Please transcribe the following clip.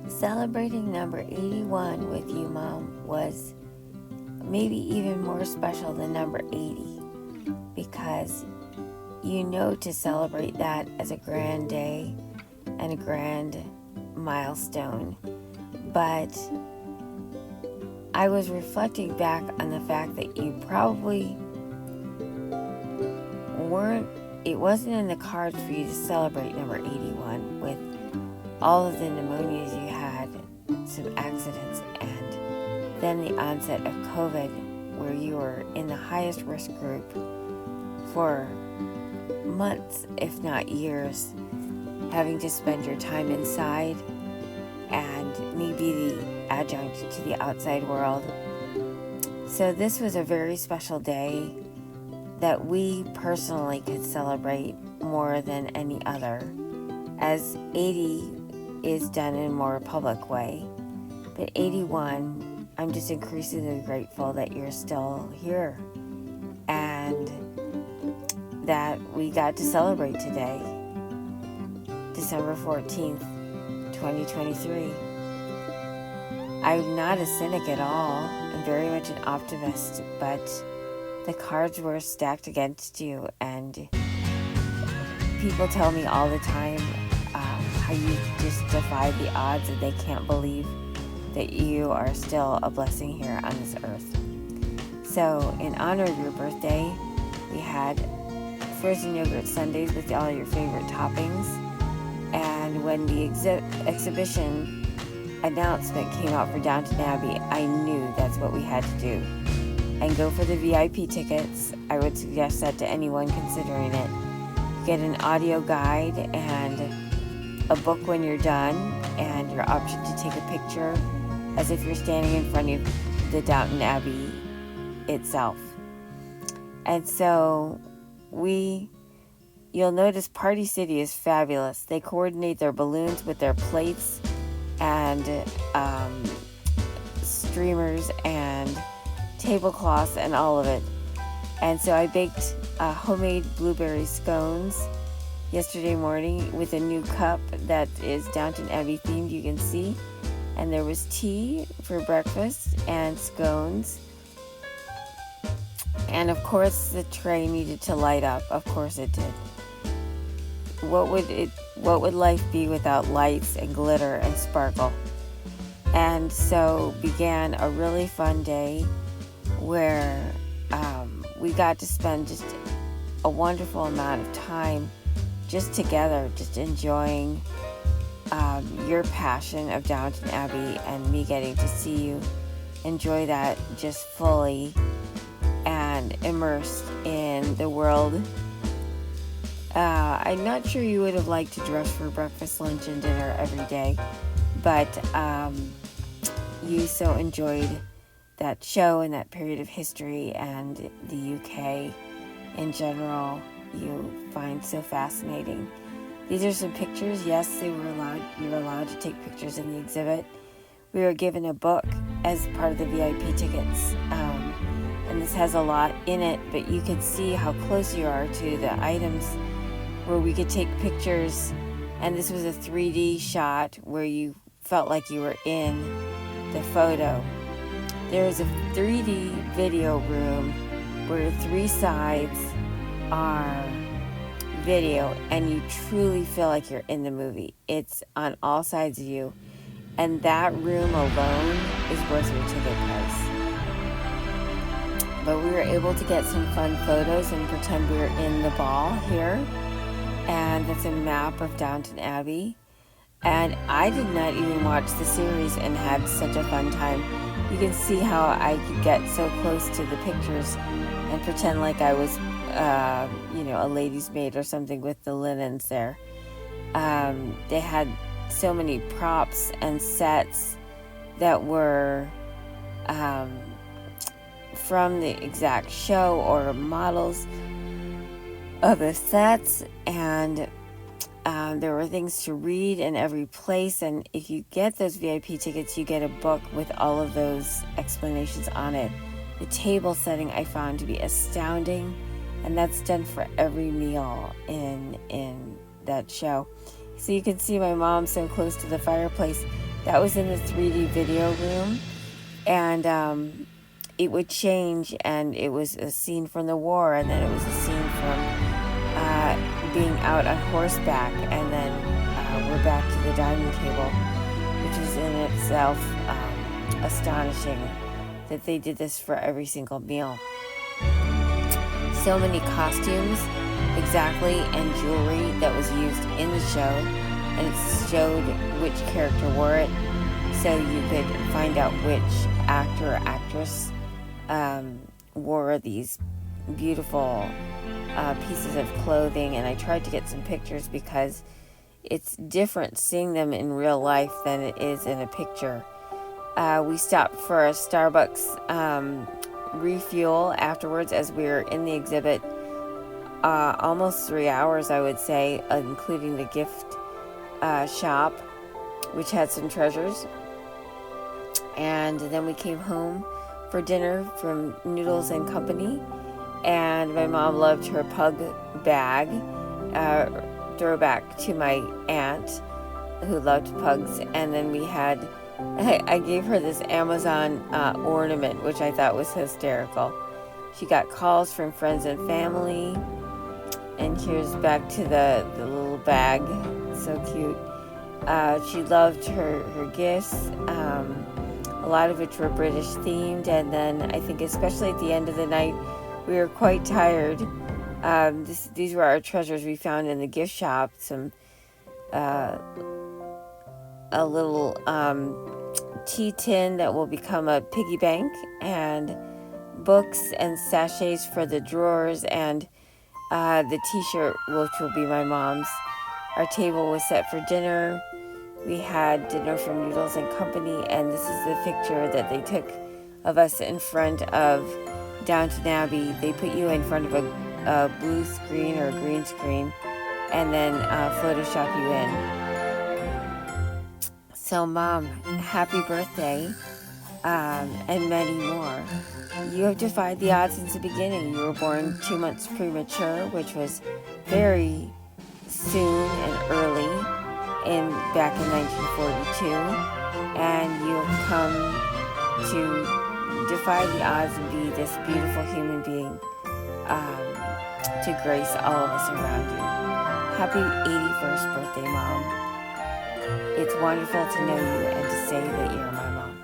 Celebrating number 81 with you, Mom, was maybe even more special than number 80 because to celebrate that as a grand day and a grand milestone. But I was reflecting back on the fact that you probably it wasn't in the cards for you to celebrate number 81 with all of the pneumonias you had, some accidents, and then the onset of COVID, where you were in the highest risk group for months, if not years, having to spend your time inside and maybe the adjunct to the outside world. So this was a very special day that we personally could celebrate more than any other, as 80 is done in a more public way. But 81, I'm just increasingly grateful that you're still here and that we got to celebrate today, December 14th, 2023. I'm not a cynic at all. I'm very much an optimist, but the cards were stacked against you, and people tell me all the time how you just defy the odds and they can't believe that you are still a blessing here on this earth. So in honor of your birthday, we had frozen yogurt sundaes with all your favorite toppings, and when the exhibition announcement came out for Downton Abbey, I knew that's what we had to do. And go for the VIP tickets. I would suggest that to anyone considering it. Get an audio guide and a book when you're done, and your option to take a picture as if you're standing in front of the Downton Abbey itself. And so you'll notice Party City is fabulous. They coordinate their balloons with their plates and streamers and tablecloths and all of it. And so I baked homemade blueberry scones yesterday morning with a new cup that is Downton Abbey themed, you can see. And there was tea for breakfast and scones. And of course the tray needed to light up. Of course it did. What would life be without lights and glitter and sparkle? And so began a really fun day where we got to spend just a wonderful amount of time just together, just enjoying your passion of Downton Abbey and me getting to see you enjoy that just fully and immersed in the world. I'm not sure you would have liked to dress for breakfast, lunch, and dinner every day, but you so enjoyed that show and that period of history and the UK in general you find so fascinating. These are some pictures. Yes, you're allowed to take pictures in the exhibit. We were given a book as part of the VIP tickets, and this has a lot in it, but you can see how close you are to the items where we could take pictures, and this was a 3D shot where you felt like you were in the photo. There's a 3D video room where 3 sides are video and you truly feel like you're in the movie. It's on all sides of you, and that room alone is worth your ticket price. But we were able to get some fun photos and pretend we were in the ball here, and that's a map of Downton Abbey. And I did not even watch the series and had such a fun time. You can see how I could get so close to the pictures and pretend like I was, a lady's maid or something with the linens there. They had so many props and sets that were from the exact show or models of the sets, and there were things to read in every place. And if you get those VIP tickets, you get a book with all of those explanations on it. The table setting I found to be astounding, and that's done for every meal in that show. So you can see my mom so close to the fireplace. That was in the 3D video room, and it would change, and it was a scene from the war, and then it was a scene from being out on horseback, and then we're back to the dining table, which was in itself astonishing that they did this for every single meal. So many costumes, exactly, and jewelry that was used in the show, and it showed which character wore it, so you could find out which actor or actress wore these beautiful pieces of clothing. And I tried to get some pictures because it's different seeing them in real life than it is in a picture. We stopped for a Starbucks refuel afterwards as we were in the exhibit. Almost 3 hours, I would say, including the gift shop, which had some treasures. And then we came home for dinner from Noodles and Company, and my mom loved her pug bag, throwback to my aunt who loved pugs. And then we had, I gave her this Amazon ornament, which I thought was hysterical. She got calls from friends and family, and here's back to the little bag, so cute. She loved her gifts, a lot of which were British themed, and then I think especially at the end of the night, we were quite tired. These were our treasures we found in the gift shop. Some a little tea tin that will become a piggy bank, and books and sachets for the drawers, and the t-shirt, which will be my mom's. Our table was set for dinner. We had dinner from Noodles and Company, and this is the picture that they took of us in front of Downton Abbey. They put you in front of a blue screen or a green screen, and then Photoshop you in. So, Mom, happy birthday, and many more. You have defied the odds since the beginning. You were born 2 months premature, which was very soon and early back in 1942, and you have come to defy the odds and be this beautiful human being to grace all of us around you. Happy 81st birthday, Mom. It's wonderful to know you and to say that you're my mom.